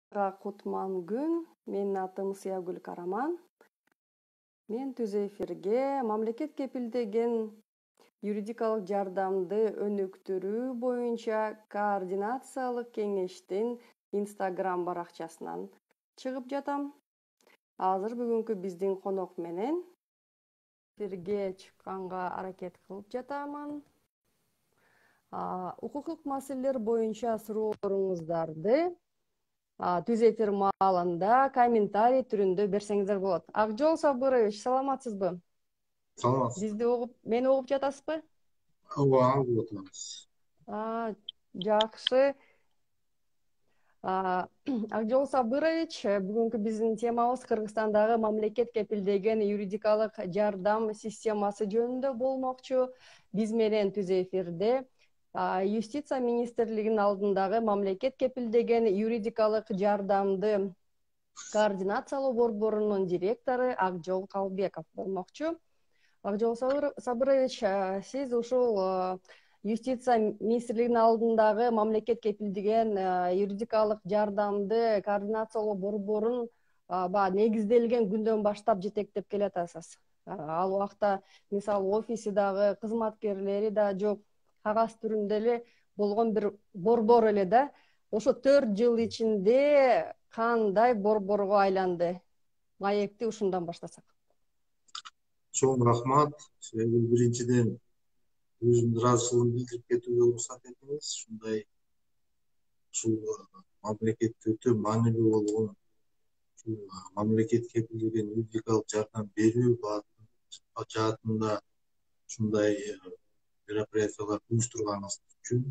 Кутман күн. Менин атым Сыягүл Караман. Мен түз эфирге мамлекет кепилдеген юридикалык жардамды өнүктүрүү боюнча координациялык кеңештин Instagram баракчасынан чыгып жатам. Азыр бүгүнкү биздин конок менен эфирге чыкканга аракет кылып жатамын. Укуктук маселелер боюнча сурооңуздарды түз эфир маалында комментарий түрүндө берсеңиздер болот. Акжол Сабырович, саламатсызбы? Саламатсыз. Мени угуп жатасызбы? Ооба, угуп атабыз. Жакшы. Акжол Сабырович, бүгүнкү биздин темабыз Кыргызстандагы мамлекет кепилдеген юридикалык жардам системасы жөнүндө болмокчу. Биз менен түз эфирде Юстиция министрлигинин алдындагы мамлекет кепилдеген юридикалык жардамды координациялоо борборунун директору Акжол Калбеков болмокчу. Акжол Сабырович, сиз ушул Юстиция министрлигинин алдындагы мамлекет кепилдеген юридикалык жардамды координациялоо борборун негизделген күндөн баштап жетектеп келатасыз. Ал убакта мисалы офиси дагы, кызматкерлери да жок, кагаз түрүндө эле болгон бир борбор эле да. Ошо 4 жыл ичинде кандай борборго айланды? Маекти ушундан баштасак. Чоң рахмат. Биринчиден өзүмдүн ыраазычылыгымды билдирип кетүүгө уруксат этиңиз. Ушундай ушул мамлекетте өтө маанилүү болгон мамлекет кепилдеген юридикалык жардам берүү жаатында ушундай мероприятияларды уюштурганыңыз үчүн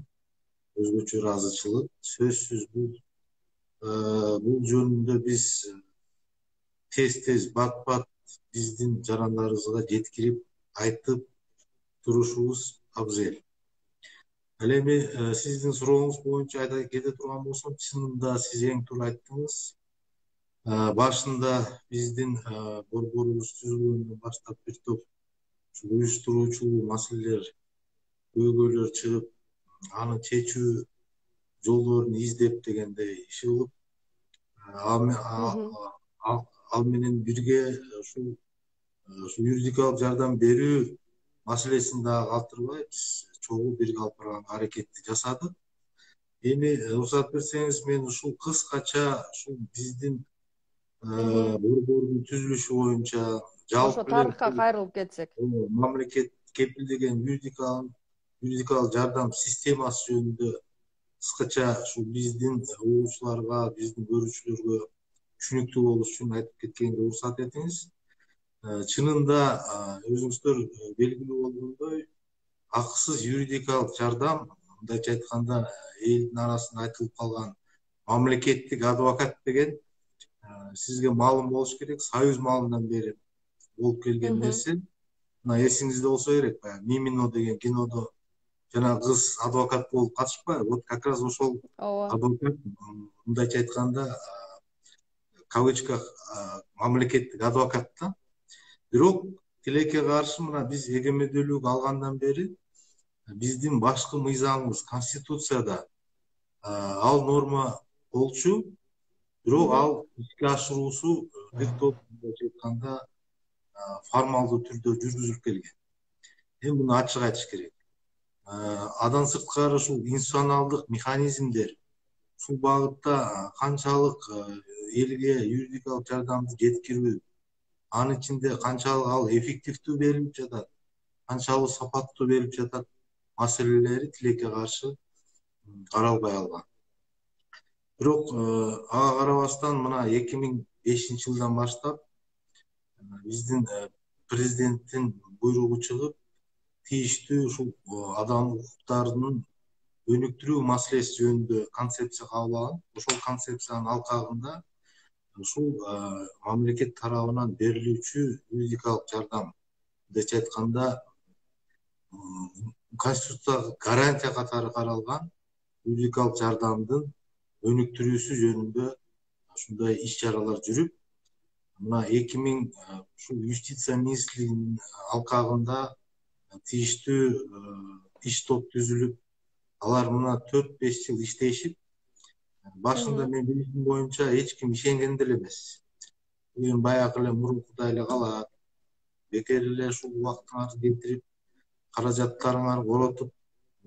өзгөчө ыраазычылык. Сөзсүз бул жөнүндө биз тез бат биздин жарандарыбызга жеткирип айтып турушубуз абзел. Ал эми сиздин сурооңуз боюнча айта кете турган болсом, чынында сиз эң туура айттыңыз. Башында биздин борборубуз түзүлгөндөн баштап бир топ уюштуруучу маселелер, көйгөйлөр чыгып, аны чечүү жолдорун издеп дегендей иш кылып, ал менен бирге ушул юридикалык жардам берүү маселесин дагы калтырбай биз чогуу бирге алып барганга аракетти жасадык. Эми уруксат берсеңиз, мен ушул кыскача ушул биздин борбордун түзүлүшү боюнча Ошо тарыхка кайрылып кетсек. Мамлекет кепилдеген юридикалык жардам системасы жөнүндө кыскача ушул биздин угуучуларга, биздин көрүүчүлөргө түшүнүктүү болуш үчүн айтып кеткенге уруксат этиңиз. Чынында өзүңүздөр белгилүү болгондой, акысыз юридикалык жардам, мындайча айтканда, элдин арасында айтылып калган мамлекеттик адвокат деген сизге маалым болуш керек, Союз маалынан бери болуп келген нерсе. Мына эсиңизде болсо керек, Мимино деген кинодо жана кыз адвокат болуп катышпайбы? Вот как раз ошол адвокат, мындайча айтканда, кавычках мамлекеттик адвокат да. Бирок тилекке каршы мына биз эгемендүүлүк алгандан бери биздин башкы мыйзамыбыз, конституцияда ал норма болчу, бирок ал ишке ашыруусу бир топ, мындайча айтканда, формалдуу түрдө жүргүзүлүп келген. Эми муну ачык айтыш керек. Андан сырткары ушул институционалдык механизмдер ушул багытта канчалык элге юридикалык жардамды жеткирүү, анын ичинде канчалык ал эффективдүү берилип жатат, канчалык сапаттуу берилип жатат маселелери тилекке каршы каралбай калган. Бирок ага карабастан мына 2005 жылдан баштап биздин президенттин буйругу чыгып, тийиштүү ушул адам укуктарынын өнүктүрүү маселеси жөнүндө концепция кабыл алган. Ошол концепциянын алкагында ушул мамлекет тарабынан берилүүчү юридикалык жардам, мындайча айтканда, конституцияга гарантия катары каралган юридикалык жардамдын өнүктүрүүсү жөнүндө ушундай иш-чаралар жүрүп, мына 2000 ушул Юстиция министрлигинин алкагында тийиштүү иш топ түзүлүп, алар мына 4-5 жыл иштешип, Башында мен билишим боюнча эч ким ишенген деле эмес. Эми баягы эле мурункудай эле калат. Бекер эле ушул убактыңарды кетирип, каражаттарыңарды коротуп,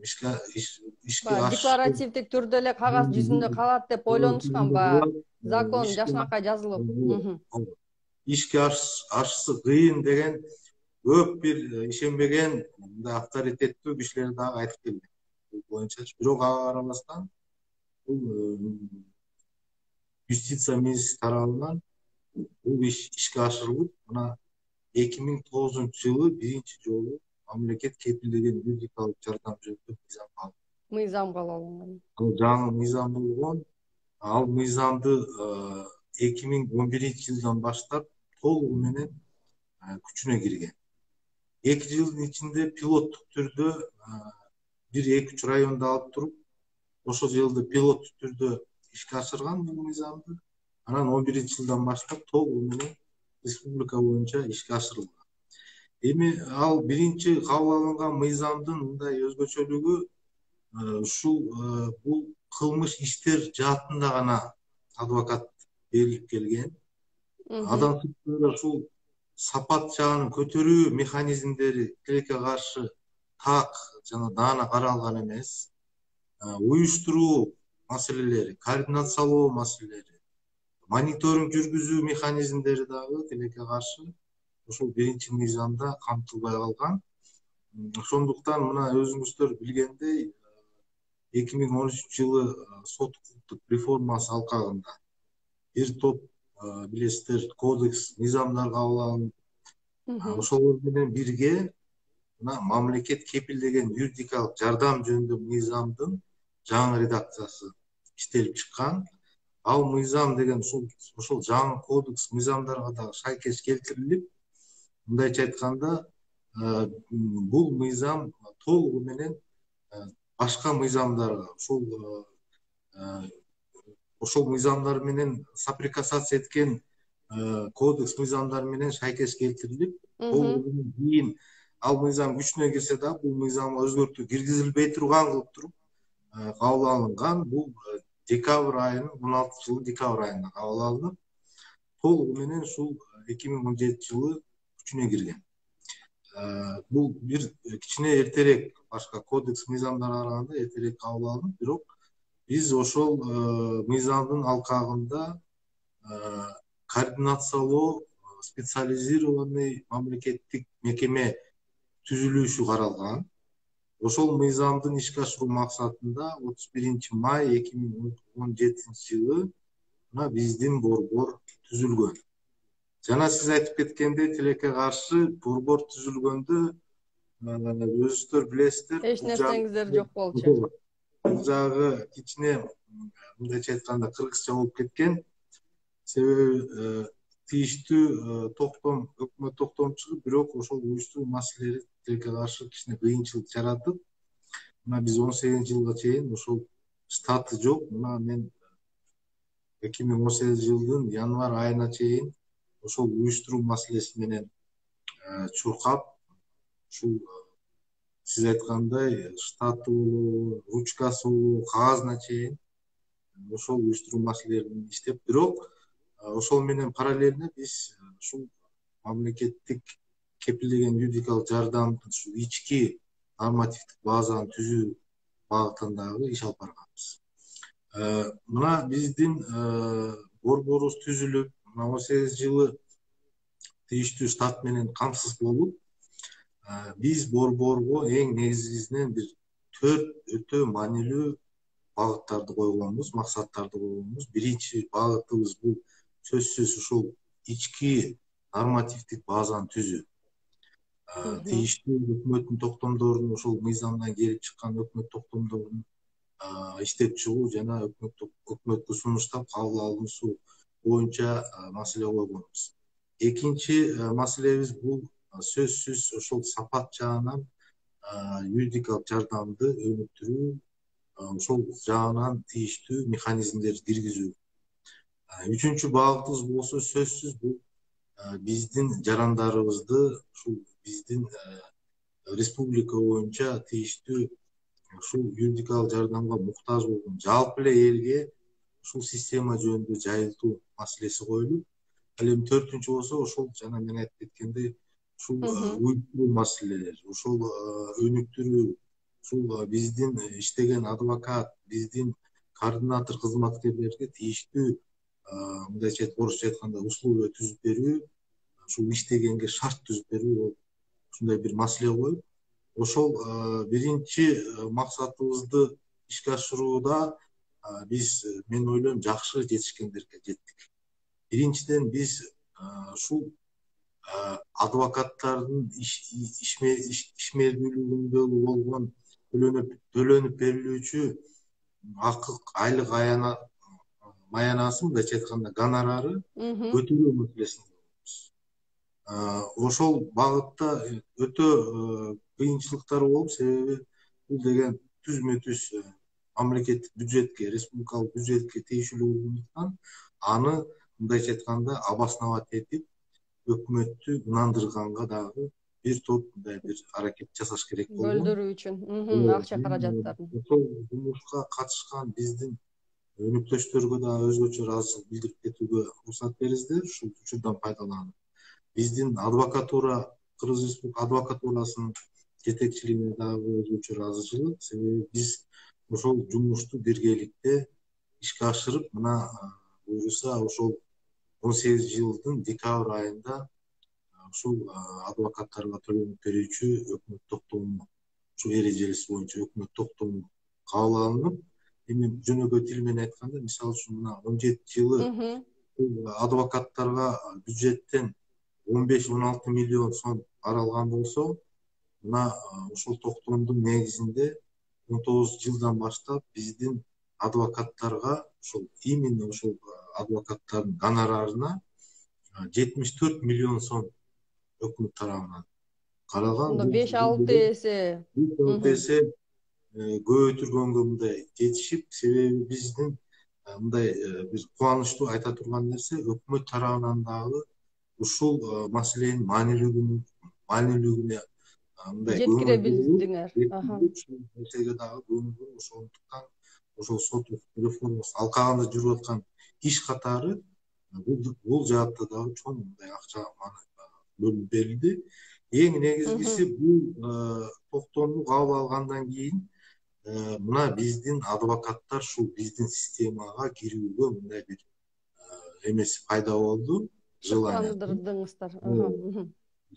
ишке ашышып, Декларативдик түрдө эле кагаз жүзүндө калат деп ойлонушкан баягы закон жашынакай жазылып. ишке ашысы кыйын деген көп бир ишенбеген мындай авторитеттүү кишилер дагы айтып келген. Бул боюнчачы. Бирок ага карабастан бул юстиция министри тарабынан бул иш ишке ашырылып, мына 2009-жылы биринчи жолу мамлекет кепилдеген юридикалык жардам жөнүндө мыйзам кабыл алынган. Ал жаңы мыйзам болгон. Ал мыйзамды 2011-жылдан баштап толугу менен күчүнө кирген. 2 жылдын ичинде пилоттук түрдө 1-2 райондо алып туруп, ошол жерде пилоттук түрдө ишке ашырган бул мыйзамды. Анан 11-жылдан баштап толугу менен республика боюнча ишке ашырылган. Эми ал биринчи кабыл алынган мыйзамдын мындай өзгөчөлүгү ушул бул кылмыш иштер жаатында гана адвокат берилип келген. Адам соттору ушул сапат жагын көтөрүү механизмдери тилекке каршы так жана даана каралган эмес. Уюштуруу маселелери, координациялоо маселелери, мониторинг жүргүзүү механизмдери дагы тилекке каршы ошол биринчи мыйзамда камтылбай калган. Ошондуктан мына өзүңүздөр билгендей 2013-жылы сот укуктук реформасы алкагында бир топ билесиздер кодекс мыйзамдар кабыл алынып, ошолор менен бирге мына мамлекет кепилдеген юридикалык жардам жөнүндө мыйзамдын жаңы редакциясы иштелип чыккан. Ал мыйзам деген ошол жаңы кодекс мыйзамдарга да шайкеш келтирилип, мындайча айтканда, бул мыйзам толугу менен башка мыйзамдарга, ошол мыйзамдар менен соприкасация эткен кодекс мыйзамдар менен шайкеш келтирилип, кийин ал мыйзам күчүнө кирсе да, бул мыйзамга өзгөртүү киргизилбей турган кылып туруп кабыл алынган. Бул декабрь айынын 16-жылы декабрь айында кабыл алынып, толугу менен ушул 2017-жылы күчүнө кирген. Бул бир кичине эртерээк, башка кодекс мыйзамдарга караганда эртерээк кабыл алынып, бирок биз ошол мыйзамдын алкагында координациялоо специализированный мамлекеттик мекеме түзүлүшү каралган. Ошол мыйзамдын ишке ашыруу максатында 31 май 2017-жылы мына биздин борбор түзүлгөн. Жана сиз айтып кеткендей, тилекке каршы борбор түзүлгөндө өзүңүздөр билесиздер, эч нерсеңиздер жок болчу. Бул жагы кичине мындайча айтканда кыргызча болуп кеткен. Себеби тийиштүү токтом, өкмөт токтом чыгып, бирок ошол уюштуруу маселелери тилекке каршы кичине кыйынчылык жаратып, мына биз 18-жылга чейин ошол штаты жок. Мына мен 2018-жылдын январь айына чейин ошол уюштуруу маселеси менен чуркап, ушул сиз айткандай штаты болобу, ручкасы болобу, кагазына чейин ошол уюштуруу маселелерин иштеп, бирок ошол менен параллельно биз ушул мамлекеттик кепилдеген юридикалык жардамдын ушул ички нормативдик базаны түзүү багытындагы иш алып барганбыз. Мына биздин борборубуз түзүлүп, 18 жылы тийиштүү штат менен камсыз болуп, биз борборго эң негизгисинен бир 4 өтө маанилүү багыттарды койгонбуз, максаттарды койгонбуз. Биринчи багытыбыз бул сөзсүз ушул ички нормативдик базаны түзүү. Тийиштүү өкмөттүн токтомдорун, ошол мыйзамдан келип чыккан өкмөт токтомдорун иштеп чыгуу жана өкмөткө сунуштап кабыл алынуусу боюнча маселе койгонбуз. Экинчи маселебиз бул сөзсүз ошол сапат жагынан юридикалык жардамды өнүктүрүү, ошол жагынан тийиштүү механизмдерди киргизүү. Үчүнчү багытыбыз болсо сөзсүз бул биздин жарандарыбызды ушул биздин республика боюнча тийиштүү ушул юридикалык жардамга муктаж болгон жалпы эле элге ушул система жөнүндө жайылтуу маселеси коюлуп, ал эми төртүнчү болсо ошол жана мен айтып кеткендей ушул уюштуруу маселелери, ушул өнүктүрүү, ушул биздин иштеген адвокат, биздин координатор кызматкерлерге тийиштүү мындайча орусча айтканда условия түзүп берүү, ушул иштегенге шарт түзүп берүү, ушундай бир маселе коюп, ошол биринчи максатыбызды ишке ашырууда биз, мен ойлойм, жакшы жетишкендерге жеттик. Биринчиден биз ушул адвокаттардын ишмердүүлүгүндө болгон төлөнүп берилүүчү айлык маянасын, мындайча айтканда гонорары көтөрүү маселесин көрөбүз. Ошол багытта өтө кыйынчылыктар болуп, себеби бул деген түзмө түз мамлекеттик бюджетке, республикалык бюджетке тийиштүү болгондуктан аны мындайча айтканда обосновать этип өкмөттү ынандырганга дагы бир топ мындай бир аракет жасаш керек болгон. Бөлдүрүү үчүн акча каражаттарын. Ошол жумушка катышкан биздин өнөктөштөргө дагы өзгөчө ыраазычылык билдирип кетүүгө уруксат бериңиздер, ушул учурдан пайдаланып. Биздин адвокатура, Кыргыз Республика адвокатурасынын жетекчилигине дагы өзгөчө ыраазычылык, себеби биз ошол жумушту биргеликте ишке ашырып, мына буюрса ошол 18 жылдын декабрь айында ушул адвокаттарга төлөнүп берүүчү өкмөт токтому, ушул эрежеси боюнча өкмөт токтому кабыл алынып, эми жөнөкөй тил менен айтканда, мисалы үчүн мына 17 жылы адвокаттарга бюджеттен 15-16 миллион сом каралган болсо, мына ушул токтомдун негизинде 19 жылдан баштап биздин адвокаттарга ушул именно ушул адвокаттардын гонорарына 74 миллион сом өкмөт тарабынан каралган. 5-6 эсе көбөйтүлгөнгө мындай жетишип, себеби биздин мындай бир кубанычтуу айта турган нерсе, өкмөт тарабынан дагы ушул маселенин маанилүүлүгүнө мындай жеткире билдиңер. Ушул нерсеге дагы көңүл, ошондуктан ошол сот реформасы алкагында жүрүп аткан иш катары бул жаатта дагы чоң мындай акча бөлүнүп берилди. Эң негизгиси бул токтомду кабыл алгандан кийин мына биздин адвокаттар ушул биздин системага кирүүгө мындай бир эмеси пайда болду. Шыктандырдыңыздар.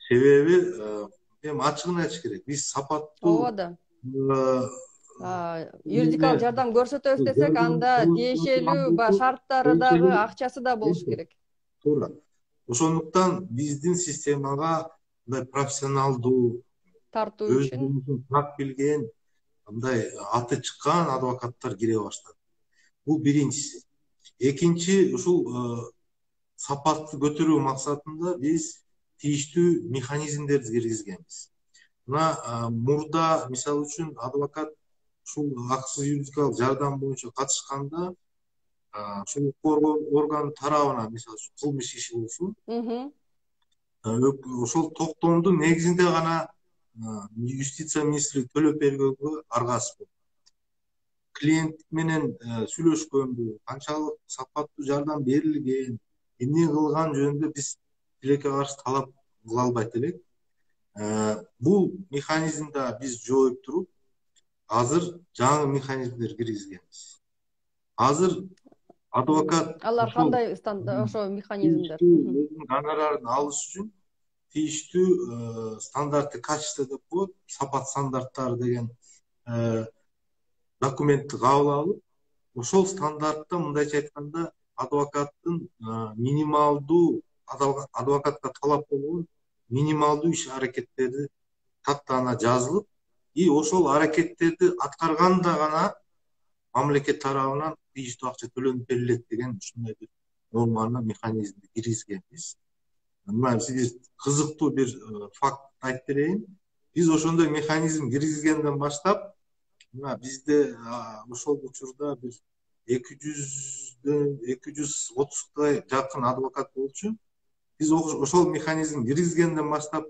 Себеби эми ачыгын айтыш керек, биз сапаттуу юридикалык жардам көрсөтөбүз десек, анда тиешелүү шарттары дагы, акчасы да болуш керек. Туура. Ошондуктан биздин системага мындай профессионалдуу, тартуу үчүн так билген, мындай аты чыккан адвокаттар кире баштады. Бул биринчиси. Экинчи, ушул сапатты көтөрүү максатында биз тийиштүү механизмдерди киргизгенбиз. Мына мурда мисалы үчүн адвокат ушул акысыз юридикалык жардам боюнча катышканда, ушул орган тарабынан, мисалы үчүн кылмыш иши болсун, ошол токтомдун негизинде гана юстиция министрлиги төлөп бергөнгө аргасыз болду. Клиент менен сүйлөшкөнбү, канчалык сапаттуу жардам берилген, эмне кылган жөнүндө биз тилекке каршы талап кыла албайт элек. Бул механизмди биз жоюп туруп, азыр жаңы механизмдер киргизгенбиз. Азыр адвокат алар кандай ошо механизмдер гонорарын алыш үчүн тийиштүү стандартты качество деп коет, сапат стандарттары деген документти кабыл алып, ошол стандартта мындайча айтканда адвокаттын минималдуу, адвокатка талап болгон минималдуу иш аракеттерди таттана жазылып, и ошол аракеттерди аткарганда гана мамлекет тарабынан тийиштүү акча төлөнүп берилет деген ушундай бир норманы, механизмди киргизгенбиз. Мына сиз кызыктуу бир факт айтып берейин. Биз ошондой механизм киргизгенден баштап, мына бизде ошол учурда бир 230га жакын адвокат болчу. Биз ошол механизм киргизгенден баштап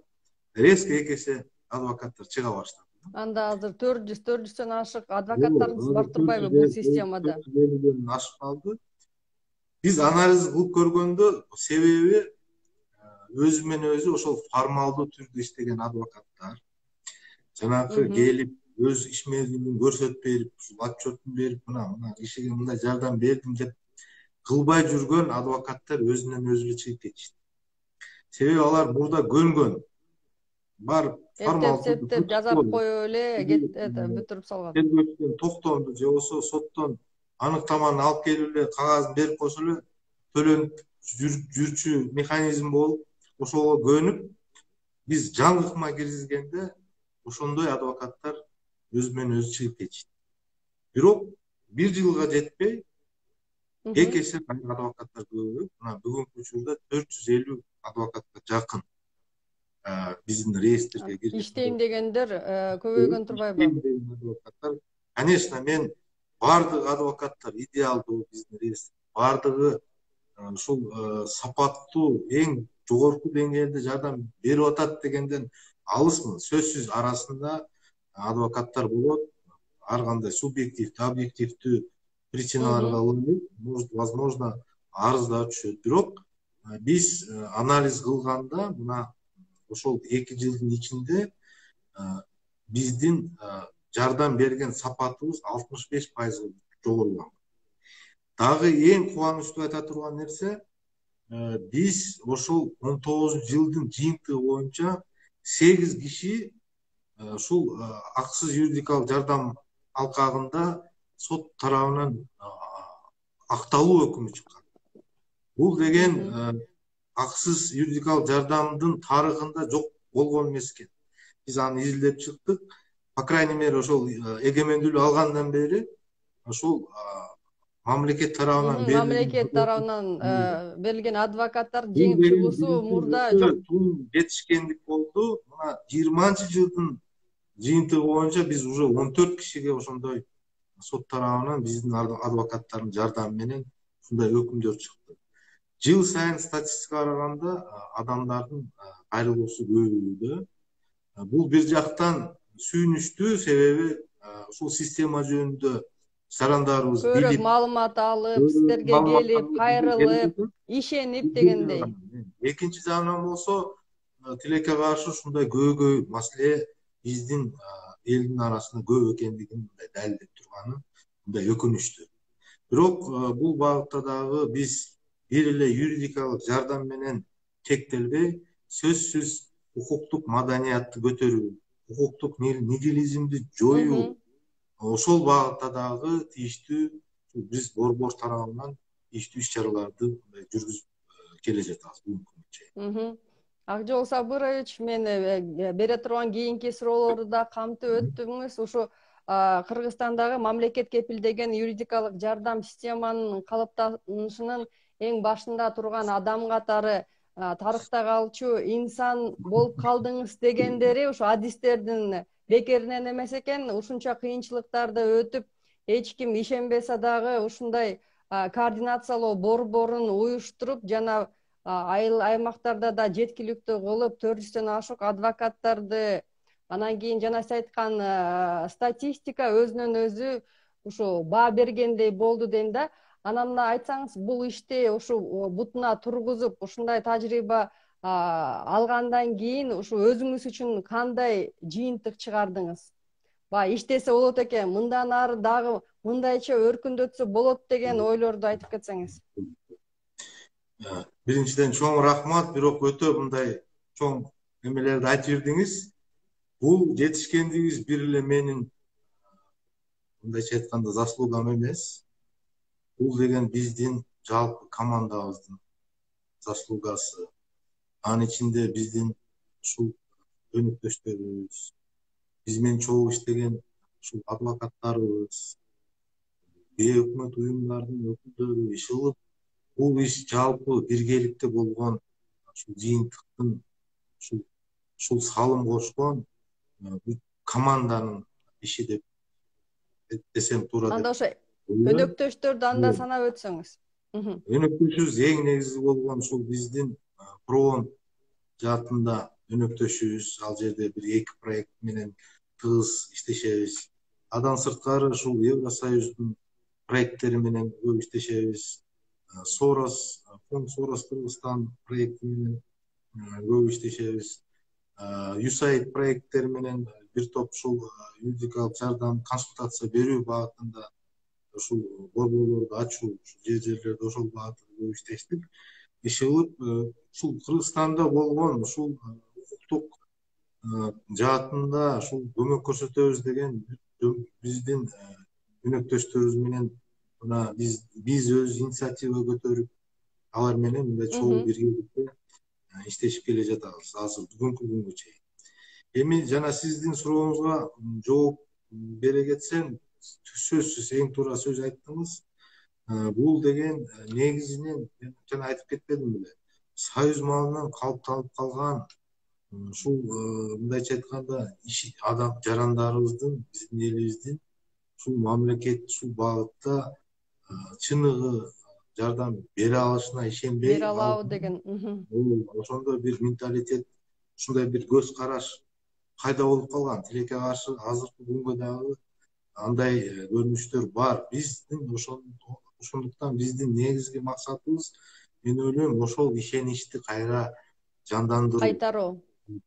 резко 2 эсе адвокаттар чыга баштады Анда азыр 400 ашык адвокаттарыбыз бар турбайбы бул системада? 450 ашып калды. Биз анализ кылып көргөндө себеби өзү менен өзү ошол формалдуу түрдө иштеген адвокаттар жанагы келип өз иш мезгилин көрсөтүп берип, отчетун берип, мына кишиге мындай жардам бердим деп кылбай жүргөн адвокаттар өзүнөн өзү эле чыгып кетишти. Себеби алар мурда көнгөн. Барып формалдуу Эптеп жазап коюп эле бүтүрүп салган. Тергөөчүдөн токтомду же болбосо соттон аныктаманы алып келип эле кагазын берип койсо эле төлөнүп жүрчү механизм болуп ошого көнүп биз жаңы ыкма киргизгенде ошондой адвокаттар өзү менен өзү чыгып кетишти. Бирок бир жылга жетпей эки эсе адвокаттар көбөйүп, мына бүгүнкү учурда 450 адвокатка жакын биздин реестрге кирген. Иштейм дегендер көбөйгөн турбайбы? Адвокаттар, конечно, мен бардык адвокаттар идеалдуу биздин реестр. Бардыгы ушул сапаттуу, эң жогорку деңгээлде жардам берип атат дегенден алысмын. Сөзсүз арасында адвокаттар болот, ар кандай субъективдүү, объективдүү причиналарга ылайык, возможно, арыз да түшөт. Бирок биз анализ кылганда мына ошол 2 жылдын ичинде биздин жардам берген сапатыбыз 65% жогорулган. Дагы эң кубанычтуу айта турган нерсе, биз ошол 19 жылдын жыйынтыгы боюнча 8 киши ушул акысыз юридикалык жардам алкагында сот тарабынан акталуу өкүмү чыккан. Бул деген акысыз юридикалык жардамдын тарыхында жок болгон эмес экен. Биз аны изилдеп чыктык. По крайней мере, ошол эгемендүүлүк алгандан бери ошол мамлекет тарабынан берилген адвокаттар жеңип чыгуусу мурда жок. Тун жетишкендик болду. Мына 20-жылдын жыйынтыгы боюнча биз уже 14 кишиге ошондой сот тарабынан биздин адвокаттардын жардамы менен ушундай өкүмдөр чыкты. Жыл сайын статистикага караганда адамдардын кайрылуусу көбөйүүдө. Бул бир жактан сүйүнүчтүү, себеби ушул система жөнүндө жарандарыбыз көрөк маалымат алып, сиздерге келип, кайрылып, ишенип дегендей. Экинчи жагынан болсо, тилекке каршы ушундай көйгөй маселе биздин элдин арасында көп экендигин далилдеп турганы мындай өкүнүчтүү. Бирок бул багытта дагы биз бир эле юридикалык жардам менен чектелбей, сөзсүз укуктук маданиятты көтөрүү, укуктук нигилизмди жоюу, ошол багытта дагы тийиштүү биз борбор тарабынан тийиштүү иш-чараларды жүргүзүп келе жатабыз бүгүнкү күнгө чейин. Акжол Сабырович, мен бере турган кийинки суроолорду да камтып өттүңүз. Ушу Кыргызстандагы мамлекет кепилдеген юридикалык жардам системанын калыптанышынын эң башында турган адам катары тарыхта калчу инсан болуп калдыңыз дегендери ушу адистердин бекеринен эмес экен. Ушунча кыйынчылыктарды өтүп, эч ким ишенбесе дагы ушундай координациялоо борборун уюштуруп, жана айыл аймактарда да жеткиликтүү кылып 400дөн ашык адвокаттарды, анан кийин жана сиз айткан статистика өзүнөн өзү ушу баа бергендей болду дейм да. Анан мына айтсаңыз, бул ишти ушу бутуна тургузуп, ушундай тажрыйба алгандан кийин ушу өзүңүз үчүн кандай жыйынтык чыгардыңыз? Иштесе болот экен, мындан ары дагы мындайча өркүндөтсө болот деген ойлорду айтып кетсеңиз. Биринчиден чоң рахмат, бирок өтө мындай чоң эмелерди айтып бердиңиз. Бул жетишкендигиз бир эле менин мындайча айтканда заслугам эмес. Бул деген биздин жалпы командабыздын заслугасы. Анын ичинде биздин ушул өнөктөштөрүбүз, биз менен чогуу иштеген ушул адвокаттарыбыз, бейөкмөт уюмдардын өкүлдөрү иш кылып, бул иш жалпы биргеликте болгон ушул жыйынтыктын ушул салым кошкон команданын иши деп десем туура. Анда ошо өнөктөштөрдү анда санап өтсөңүз. Өнөктөшүбүз эң негизги болгон ушул биздин проон жаатында өнөктөшүбүз. Ал жерде бир 2 проект менен тыгыз иштешебиз. Андан сырткары ушул Евросоюздун проекттери менен көп иштешебиз. Сорос, фонд Сорос Кыргызстан проекти менен көп иштешебиз. USAID проекттери менен бир топ ушул юридикалык жардам, консультация берүү багытында ушул борборлорду ачуу, жерлерде ошол багытта көп иштештик. Иш кылып, ушул Кыргызстанда болгон ушул укуктук жаатында ушул көмөк көрсөтөбүз деген биздин өнөктөштөрүбүз менен мына биз өз инициатива көтөрүп алар менен мындай чогуу биргеликте иштешип келе жатабыз азыр бүгүнкү күнгө чейин. Эми жана сиздин сурооңузга жооп бере кетсем, сөзсүз эң туура сөз айттыңыз. Бул деген негизинен жана айтып кетпедим беле, союз малынан калыптанып калган ушул мындайча айтканда адам жарандарыбыздын, биздин элибиздин ушул мамлекет ушул багытта чыныгы жардам бере алышына ишенбей, бере алабы деген. ошондой бир менталитет, ушундай бир көз караш кайда болуп калган. Тилекке каршы азыркы күнгө дагы андай көрүнүштөр бар. Биздин ошондуктан биздин негизги максатыбыз, мен ойлойм, ошол ишеничти кайра жандандыруу,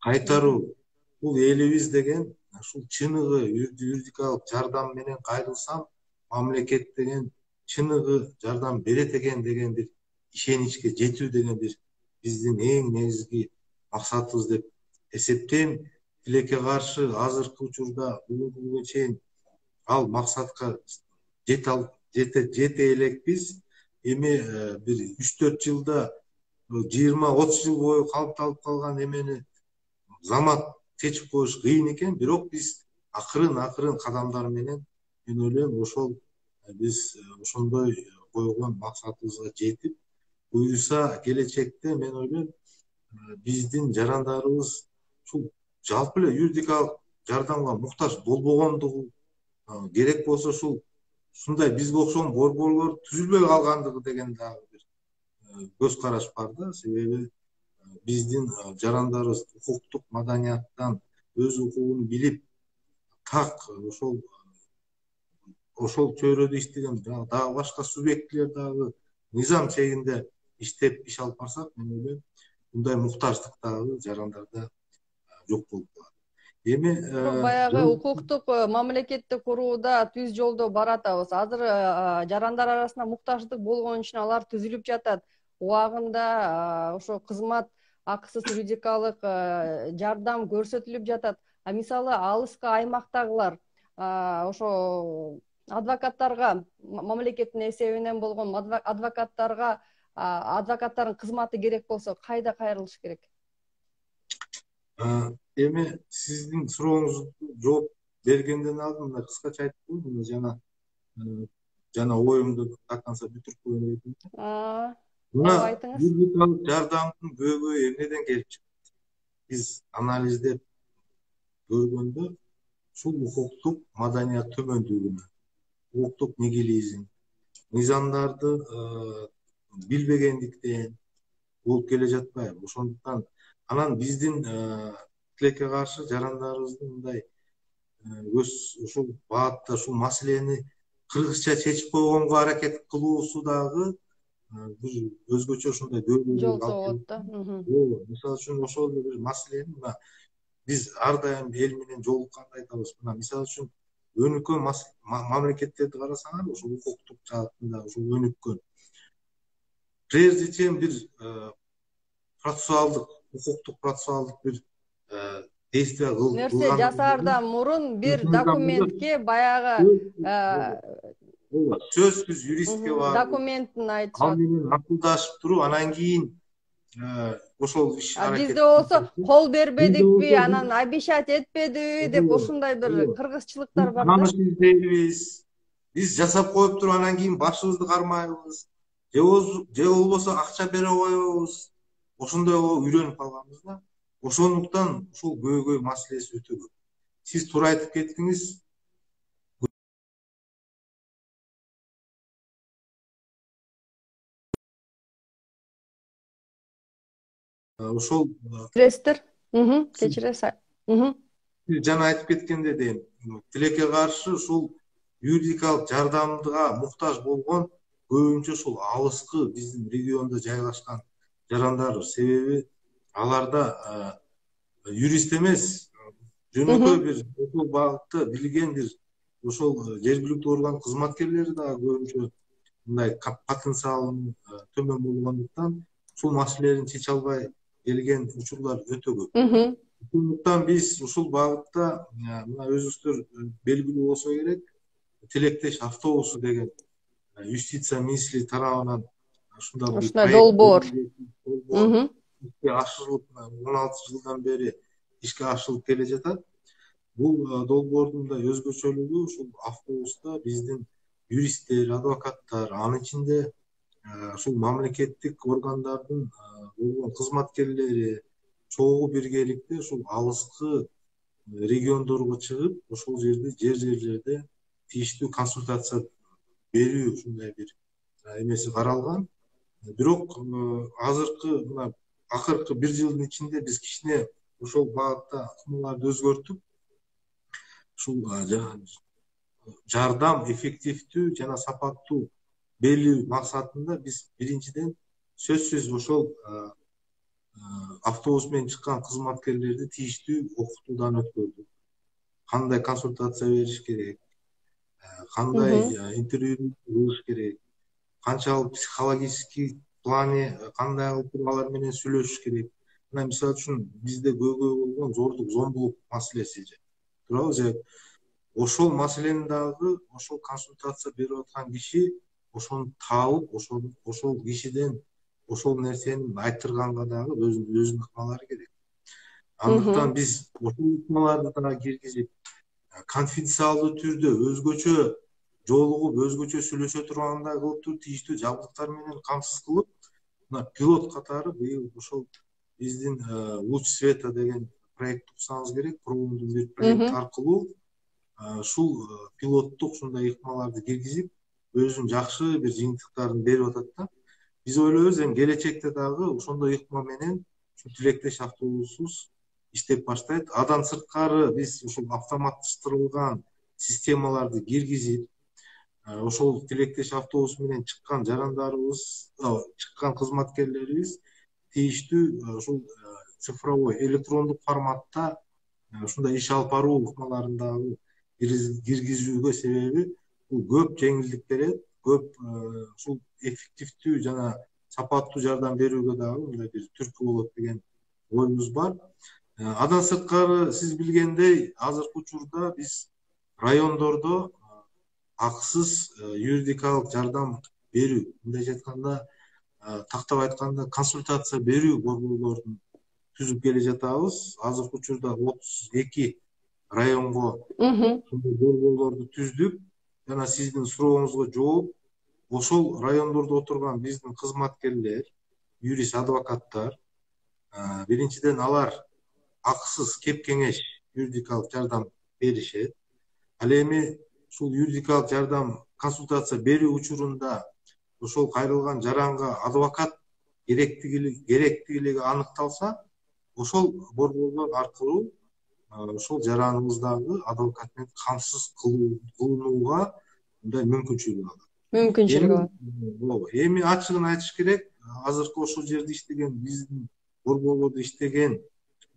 кайтаруу. Бул элибиз деген ушул чыныгы юридикалык жардам менен кайрылсам, мамлекет деген чыныгы жардам берет экен деген бир ишеничке жетүү деген бир биздин эң негизги максатыбыз деп эсептейм. Тилекке каршы азыркы учурда бүгүнкү күнгө чейин ал максатка жете элекпиз. Эми бир 3-4 жылда 20-30 жыл бою калыптанып калган эмени замат чечип коюш кыйын экен, бирок биз акырын кадамдар менен, мен ойлойм, ошол биз ошондой койгон максатыбызга жетип, буюрса келечекте мен ойлойм, биздин жарандарыбыз ушул жалпы эле юридикалык жардамга муктаж болбогондугу, керек болсо ушул ушундай бизге окшогон борборлор түзүлбөй калгандыгы деген дагы бир көз караш бар да. Себеби биздин жарандарыбыз укуктук маданияттан өз укугун билип, так ошол чөйрөдө иштеген дагы башка субъектилер дагы мыйзам чегинде иштеп иш алып барсак, мен ойлойм, мындай муктаждык дагы жарандарда жок болуп калат. Эми баягы укуктук мамлекетти курууда түз жолдо баратабыз. Азыр жарандар арасында муктаждык болгон үчүн алар түзүлүп жатат. Убагында ошо кызмат акысыз юридикалык жардам көрсөтүлүп жатат. Мисалы алыска аймактагылар ошо адвокаттарга, мамлекеттин эсебинен болгон адвокаттардын кызматы керек болсо кайда кайрылыш керек? Эми сиздин сурооңузду жооп бергенден алдын мына кыскача айтып коеюн, жана оюмду до конца бүтүрүп коеюн дедим. Мына юридикалык жардамдын көбү эмнеден келип чыгат? Биз анализдеп көргөндө ушул укуктук маданият төмөндүгүнөн, укуктук нигилизм, мыйзамдарды билбегендиктен болуп келе жатпайбы? Ошондуктан анан биздин тилекке каршы жарандарыбыздын мындай ушул багытта ушул маселени кыргызча чечип койгонго аракет кылуусу дагы бир өзгөчө ушундай жол тогот да. Мисалы үчүн ошол эле бир маселени биз ар дайым эл менен жолукканда айтабыз. Мына мисалы үчүн өнүккөн мамлекеттерди карасаңар, ушул укуктук жаатында ушул өнүккөн, прежде чем бир процессуалдык, укуктук процессуалдык бир действия нерсе жасаардан мурун бир документке баягы сөзсүз юристке барып, документин айтышат. Ал менен акылдашып туруп, анан кийин ошол иш аракет. Бизде болсо кол бербедикпи, анан обещать этпедиби деп ушундай бир кыргызчылыктар бар да. Таныш издейбиз, биз жасап коюп туруп, анан кийин башыбызды кармайбыз, же болбосо акча бере коебуз. Ошондойго үйрөнүп калганбыз да. Ошондуктан ушул көйгөй маселеси өтө көп. Сиз туура айтып кеттиңиз. Ошол стресстер, кечиресиз. жана айтып кеткендей дейм, тилекке каршы ушул юридикалык жардамга муктаж болгон көбүнчө ушул алыскы биздин региондо жайгашкан жарандар. Себеби аларда юрист эмес, жөнөкөй бир ошол багытты билген бир ошол жергиликтүү орган кызматкерлери дагы көбүнчө мындай потенциалын төмөн болгондуктан ушул маселелерин чече албай келген учурлар өтө көп. Ошондуктан биз ушул багытта мына өзүңүздөр белгилүү болсо керек, тилектеш автобусу деген юстиция министрлиги тарабынан ушундай долбоор ишке ашырылып 16 жылдан бери ишке ашырылып келе жатат. Бул долбоордун да өзгөчөлүгү ушул автобуста биздин юристтер, адвокаттар, анын ичинде ушул мамлекеттик органдардын болгон кызматкерлери чогуу биргеликте ушул алыскы региондорго чыгып, ошол жерлерде тийиштүү консультация берүү ушундай бир эмеси каралган. Бирок азыркы мына акыркы 1 жылдын ичинде биз кичине ошол багытта ыкмаларды өзгөртүп, ушул жардам эффективдүү жана сапаттуу берүү максатында биз биринчиден сөзсүз ошол автобус менен чыккан кызматкерлерди тийиштүү окутуудан өткөрдүк. Кандай консультация бериш керек, кандай интервью кылыш керек, канчалык психологический плане кандай кылып алар менен сүйлөшүш керек. Мына мисалы үчүн бизде көйгөй болгон зордук, зомбулук маселеси туурабы же. Ошол маселени дагы ошол консультация берип аткан киши ошону таап, ошол кишиден ошол нерсени айтырганга дагы өзүнүн ыкмалары керек. Андыктан биз ошол ыкмаларды дагы киргизип, конфиденциалдуу түрдө өзгөчө жолугуп, өзгөчө сүйлөшө тургандай кылып тийиштүү жабдыктар менен камсыз кылып, мына пилот катары быйыл ошол биздин Луч Света деген проект турсаңыз керек, пробный бир проект аркылуу ушул пилоттук ушундай ыкмаларды киргизип, өзүнүн жакшы бир жыйынтыктарын берип атат да. Биз ойлойбуз эми келечекте дагы ошондой ыкма менен ушул тилектеш автобусубуз иштеп баштайт. Андан сырткары биз ушул автоматташтырылган системаларды киргизип, ошол тилектеш автобус менен чыккан жарандарыбыз, чыккан кызматкерлерибиз тийиштүү ушул цифровой электрондук форматта ушундай иш алып баруу ыкмаларын дагы киргизүүгө, себеби бул көп жеңилдик берет, көп ушул эффективдүү жана сапаттуу жардам берүүгө дагы мындай бир түрткү болот деген оюбуз бар. Андан сырткары сиз билгендей, азыркы учурда биз райондордо акысыз юридикалык жардам берүү, мындайча айтканда, тактап айтканда консультация берүү борборлорун түзүп келе жатабыз. Азыркы учурда 32 районго борборлорду түздүк. Жана сиздин сурооңузга жооп, ошол райондордо отурган биздин кызматкерлер, юрист, адвокаттар, биринчиден алар акысыз кеп кеңеш юридикалык жардам беришет. Ал эми ушул юридикалык жардам консультация берүү учурунда ошол кайрылган жаранга адвокат керектиги аныкталса, ошол борборлор аркылуу ошол жараныбыздагы адвокат менен камсыз кылынууга мындай мүмкүнчүлүк алат. Эми ачыгын айтыш керек, азыркы ошол жерде иштеген биздин борборлордо иштеген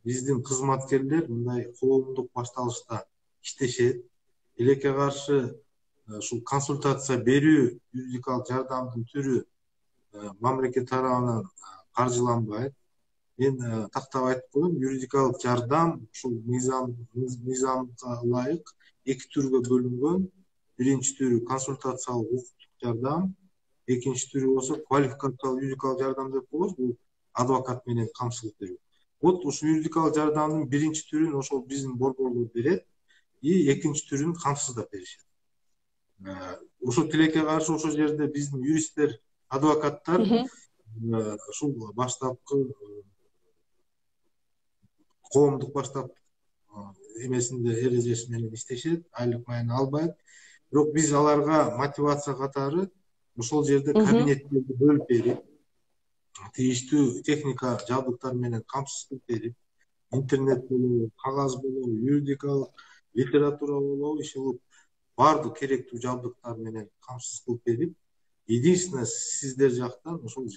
биздин кызматкерлер мындай коомдук башталышта иштешет. Тилекке каршы ушул консультация берүү юридикалык жардамдын түрү мамлекет тарабынан каржыланбайт. Мен тактап айтып коеюн, юридикалык жардам ушул мыйзамга ылайык 2 түргө бөлүнгөн. Биринчи түрү консультациялык укуктук жардам, экинчи түрү болсо квалификациялык юридикалык жардам деп коебуз. Бул адвокат менен камсыздык берүү. Вот ушул юридикалык жардамдын биринчи түрүн ошол биздин борборлор берет, экинчи түрүн камсыздап беришет. Ошол тилекке каршы ошол жерде биздин юристтер, адвокаттар ушул баштапкы коомдук баштап эмесинде эрежеси менен иштешет, айлык майын албайт. Бирок биз аларга мотивация катары ошол жерде кабинеттерди бөлүп берип, тийиштүү техника жабдыктар менен камсыздык берип, интернет болобу, кагаз болобу, юридикалык литература болобу, иши бул баардык керектүү жабдыктар менен камсыз кылып берип, единственное сиздер жактан ошол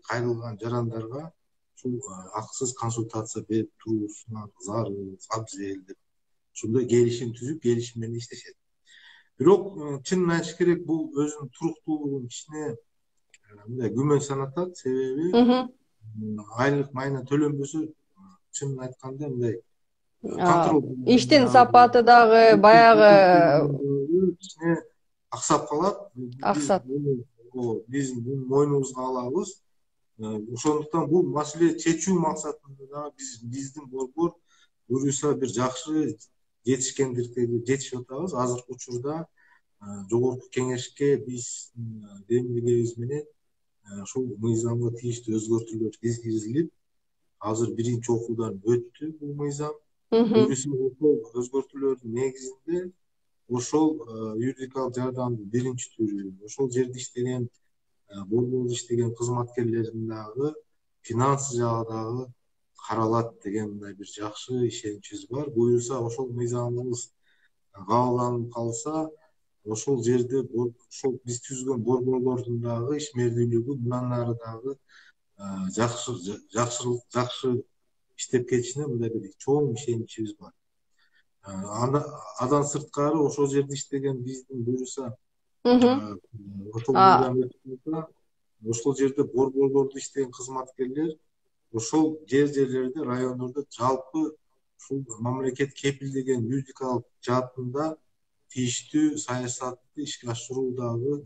кайрылган жарандарга ушул акысыз консультация берип туруусуна зарыл, абзел деп ошондой келишим түзүп, келишим менен иштешет. Бирок чынын айтыш керек, бул өзүнүн туруктуулугун кичине мындай күмөн санатат. Себеби айлык майына төлөнбөсө, чынын айтканда мындай контроль иштин сапаты дагы баягы кичине аксап калат. аксат. Биз муну мойнубузга алабыз. Ошондуктан бул маселе чечүү максатында дагы биздин борбор буюрса бир жакшы жетишкендиктерге жетишип атабыз. Азыркы учурда жогорку кеңешке биз демилгебиз менен ушул мыйзамга тийиштүү өзгөртүүлөр киргизилип, азыр биринчи окуудан өттү бул мыйзам. Буюрса ошол өзгөртүүлөрдүн негизинде ошол юридикалык жардамдын биринчи түрү, ошол жерде иштеген борбордо иштеген кызматкерлердин дагы финансы жагы дагы каралат деген мындай бир жакшы ишеничибиз бар. Буюрса ошол мыйзамыбыз кабылданып калса, ошол жерде ошол биз түзгөн борборлордун дагы ишмердүүлүгү мындан ары дагы жакшы иштеп кетишине мындай бир чоң ишеничибиз бар. Андан сырткары ошол жерде иштеген биздин буюрса ошол жерде борборлордо иштеген кызматкерлер ошол жерлерде, райондордо жалпы ушул мамлекет кепилдеген юридикалык жаатында тийиштүү саясатты ишке ашыруудагы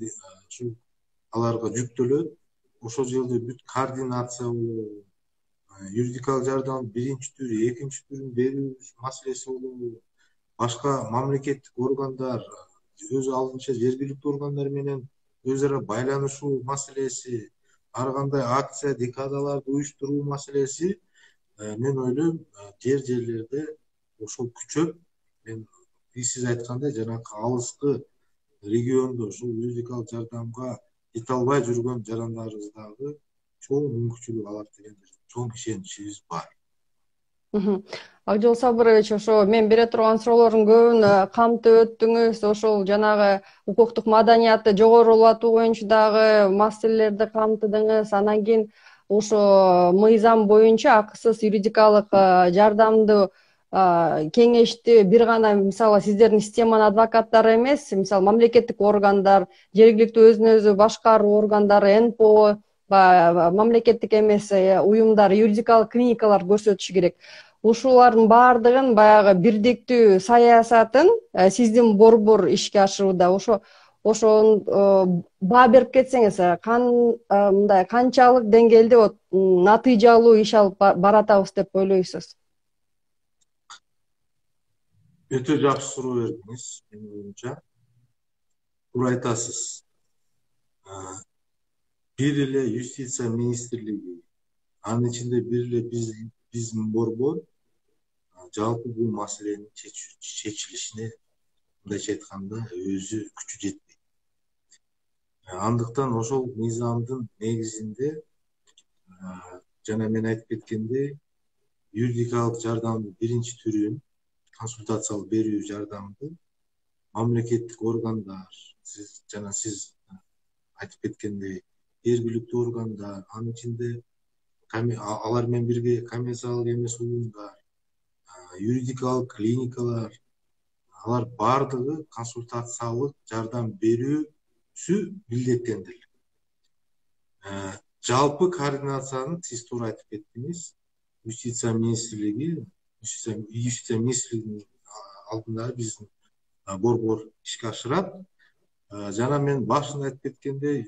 ушул аларга жүктөлөт. Ошол жерде бүт координация болобу, юридикалык жардамдын биринчи түрү, экинчи түрүн берүү маселеси болобу, башка мамлекеттик органдар өз алдынча жергиликтүү органдар менен өз ара байланышуу маселеси, ар кандай акция, декадаларды уюштуруу маселеси, мен ойлойм, жерлерде ошол күчөп, сиз айткандай жанагы алыскы региондо ушул юридикалык жардамга жете албай жүргөн жарандарыбыздагы чоң мүмкүнчүлүк алат деген чоң ишеничибиз бар. Акжол Сабырович, ошо мен бере турган суроолордун көбүн камтып өттүңүз. Ошол жанагы укуктук маданиятты жогорулатуу боюнча дагы маселелерди камтыдыңыз. Анан кийин ошо мыйзам боюнча акысыз юридикалык жардамды кеңешти бир гана, мисалы, сиздердин системанын адвокаттары эмес, мисалы, мамлекеттик органдар, жергиликтүү өзүн өзү башкаруу органдары, НПО, мамлекеттик эмес уюмдар, юридикалык клиникалар көрсөтүшү керек. Ушулардын баардыгын баягы бирдиктүү саясатын сиздин борбор ишке ашырууда. Ошо баа берип кетсеңиз, мындай канчалык деңгээлде натыйжалуу иш алып баратабыз деп ойлойсуз? Өтө жакшы суроо бердиңиз, менин оюмча. Туура айтасыз. Бир эле юстиция министрлиги, анын ичинде бир эле биздин борбор жалпы бул маселенин чечилишине, мындайча айтканда, өзү күчү жетпейт. Андыктан ошол мыйзамдын негизинде жана мен айтып кеткендей, юридикалык жардамдын биринчи түрүн, консультациялык берүү жардамды мамлекеттик органдар, сиз айтып кеткендей, жергиликтүү органдар, анын ичинде алар менен бирге коммерциялык эмес уюмдар, юридикалык клиникалар, алар баардыгы консультациялык жардам берүүсү милдеттенди. Жалпы координацияны сиз туура айтып кеттиңиз. Юстиция министрлигинин алдында биздин борбор ишке ашырат. Жана мен башында айтып кеткендей,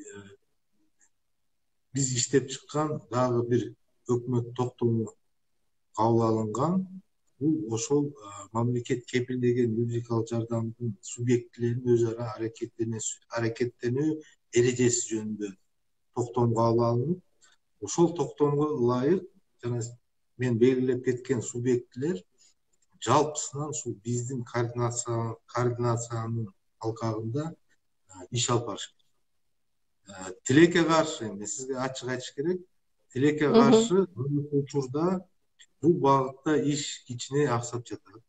биз иштеп чыккан дагы бир өкмөт токтому кабыл алынган. Бул ошол мамлекет кепилдеген юридикалык жардамдын субъектилеринин өз ара аракеттенүү эрежеси жөнүндө токтом кабыл алынып, ошол токтомго ылайык жана мен белгилеп кеткен субъектилер жалпысынан ушул биздин координациянын алкагында иш алып барыш керек. Тилекке каршы, мен сизге ачык айтыш керек, тилекке каршы учурда бул багытта иш кичине аксап жатат.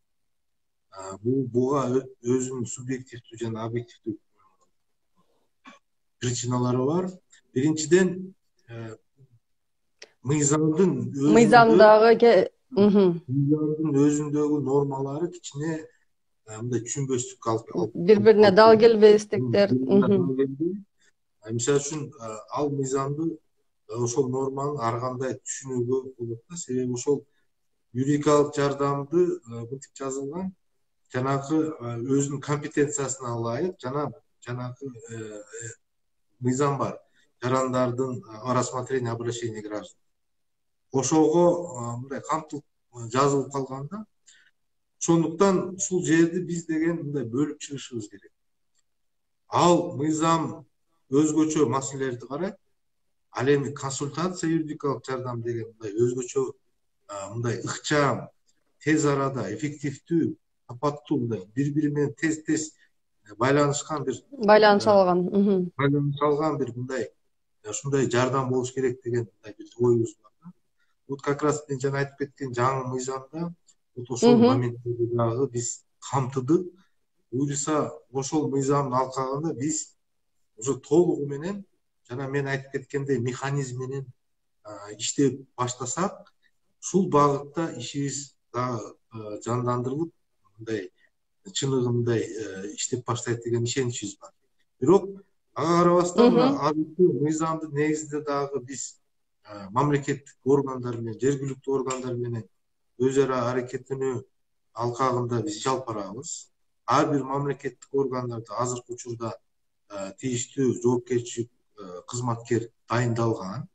Буга өзүнүн субъективдүү жана объективдүү причиналары бар. Биринчиден, мыйзамдын өзүндөгү нормалары кичине мындай түшүнбөстүккө алып бири бирине дал келбестиктер. Мисалы үчүн ал мыйзамды ошол норманы ар кандай түшүнүүгө болот да, себеби ошол юридикалык жардамды мынтип жазылган, жанагы өзүнүн компетенциясына ылайык жанагы мыйзам бар. Жарандардын о рассмотрении обращений граждан. Ошого мындай камтылып жазылып калганда, ошондуктан ушул жерди биз деген мындай бөлүп чыгышыбыз керек. Ал мыйзам өзгөчө маселелерди карайт. Ал эми консультация юридикалык жардам деген мындай өзгөчө мындай ыкчам, тез арада, эффективдүү, апаттуу, мындай бири бири менен тез байланышкан бир бир мындай ушундай жардам болуш керек деген мындай бир оюбуз бар. Вот как раз мен жана айтып кеткен жаңы мыйзамда ошол моменттерди дагы биз камтыдык. Буюрса ошол мыйзамдын алкагында биз уже толугу менен жана мен айтып кеткендей механизм менен иштеп баштасак, ушул багытта ишибиз дагы жандандырылып, мындай чыныгы мындай иштеп баштайт деген ишеничибиз бар. Бирок ага карабастан азыркы мыйзамдын негизинде дагы биз мамлекеттик органдар менен, жергиликтүү органдар менен өз ара аракеттенүү алкагында биз иш алып барабыз. Ар бир мамлекеттик органдарда азыркы учурда тийиштүү жоопкерчилик кызматкер дайындалган.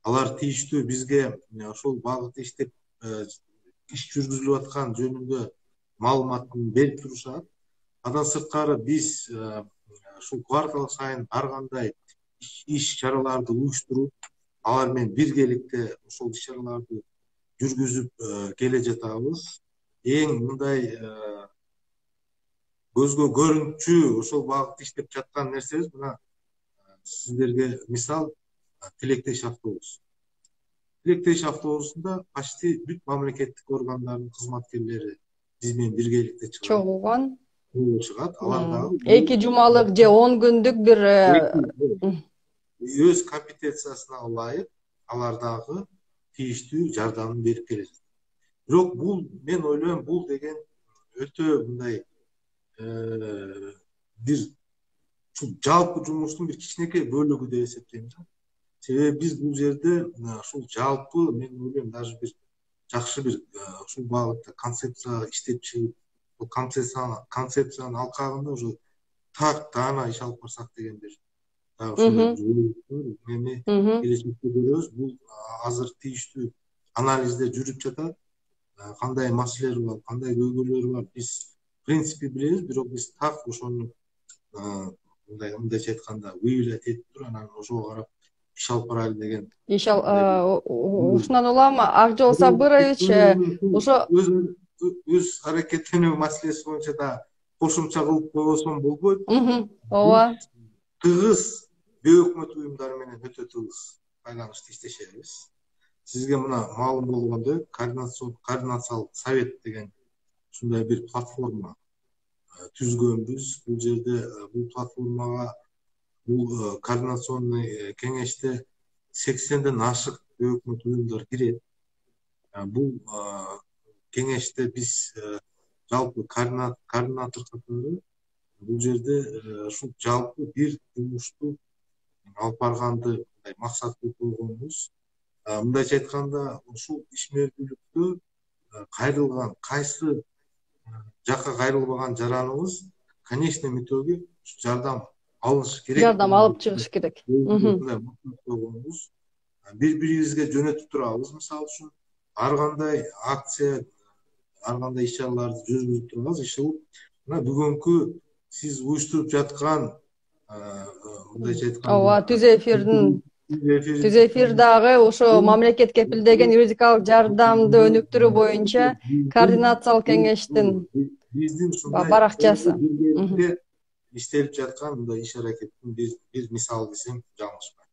Алар тийиштүү бизге ошол багытта иштеп иш жүргүзүлүп аткан жөнүндө маалыматын берип турушат. Андан сырткары биз ушул квартал сайын ар кандай иш чараларды уюштуруп, алар менен биргеликте ошол иш чараларды жүргүзүп келе жатабыз. Эң мындай көзгө көрүнчү ошол багытта иштеп жаткан нерсебиз мына сиздерге мисал Тилектеш автобус. Тилектеш автобусунда почти бүт мамлекеттик органдардын кызматкерлери биз менен биргеликте чыгат. Алар дагы 2 жумалык же 10 күндүк бир өз компетенциясына ылайык алар дагы тийиштүү жардамын берип келет. Бирок бул мен ойлойм, бул деген өтө мындай бир жалпы жумуштун бир кичинекей бөлүгү деп эсептейм да. Себеби биз бул жерде ушул жалпы мен ойлойм даже бир жакшы бир ушул багытта концепция иштеп чыгып, бул концепциянын алкагында уже так даана иш алып барсак деген бир эми келечекте көрөбүз. Бул азыр тийиштүү анализде жүрүп жатат. Кандай маселелер бар, кандай көйгөйлөр бар, биз в принципе билебиз, бирок биз так ошону мындайча айтканда выявлять этип туруп, анан ошого карап иш алып барайлы деген. Ушундан улам Акжол Сабырович ошо өз аракеттенүү маселеси боюнча да кошумча кылып койбосом болбойт. Ооба. Тыгыз бейөкмөт уюмдар менен өтө тыгыз байланышта иштешебиз. Сизге мына маалым болгондой координациялык совет деген ушундай бир платформа түзгөнбүз. Бул жерде бул платформага бул координационный кеңеште 80ден ашык бейөкмөт уюмдар кирет. Бул кеңеште биз жалпы координатор катары бул жерде ушул жалпы бир жумушту алып барганды максат кылып койгонбуз. Мындайча айтканда, ушул ишмердүүлүктө кайрылган, кайсы жакка кайрылбаган жараныбыз конечный итоге жардам алыш керек. Жардам алып чыгыш керек. Бири-бирибизге жөнөтүп турабыз. Мисалы үчүн ар кандай акция, ар кандай иш чараларды жүргүзүп турабыз. Ишул мына бүгүнкү сиз уюштуруп жаткан мындайча айтканда ооба, түз эфир дагы ошо мамлекет кепилдеген юридикалык жардамды өнүктүрүү боюнча координациялык кеңештин биздин баракчасы иштелип жаткан мындай иш аракеттин бир мисалы десем жаңылышпайм.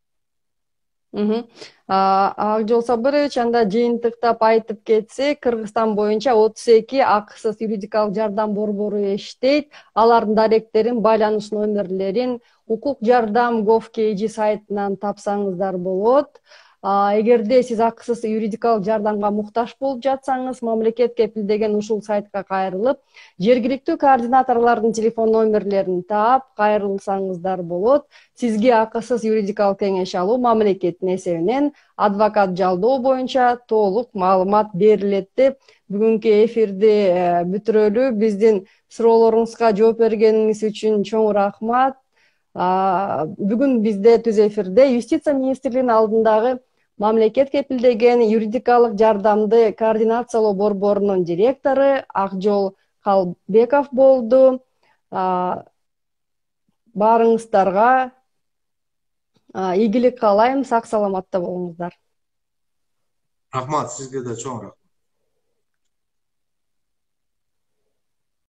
Мгм. Акжол Сабырович, анда жыйынтыктап айтып кетсек, Кыргызстан боюнча 32 акысыз юридикалык жардам борбору иштейт. Алардын даректерин, байланыш номерлерин укук жардам gov.kg сайтынан тапсаңыздар болот. Эгерде сиз акысыз юридикалык жардамга муктаж болуп жатсаңыз, мамлекет кепилдеген ушул сайтка кайрылып, жергиликтүү координаторлордун телефон номерлерин таап, кайрылсаңыздар болот. Сизге акысыз юридикалык кеңеш алуу мамлекеттин эсебинен адвокат жалдоо боюнча толук маалымат берилет деп бүгүнкү эфирди бүтүрөлү. Биздин суроолоруңузга жооп бергениңиз үчүн чоң рахмат. Бүгүн бизде түз эфирде Юстиция министрлигинин алдындагы мамлекет кепилдеген юридикалык жардамды координациялоо борборунун директору Акжол Калбеков болду. Баарыңыздарга ийгилик каалайм, сак саламатта болуңуздар. Рахмат, сизге да чоң рахмат.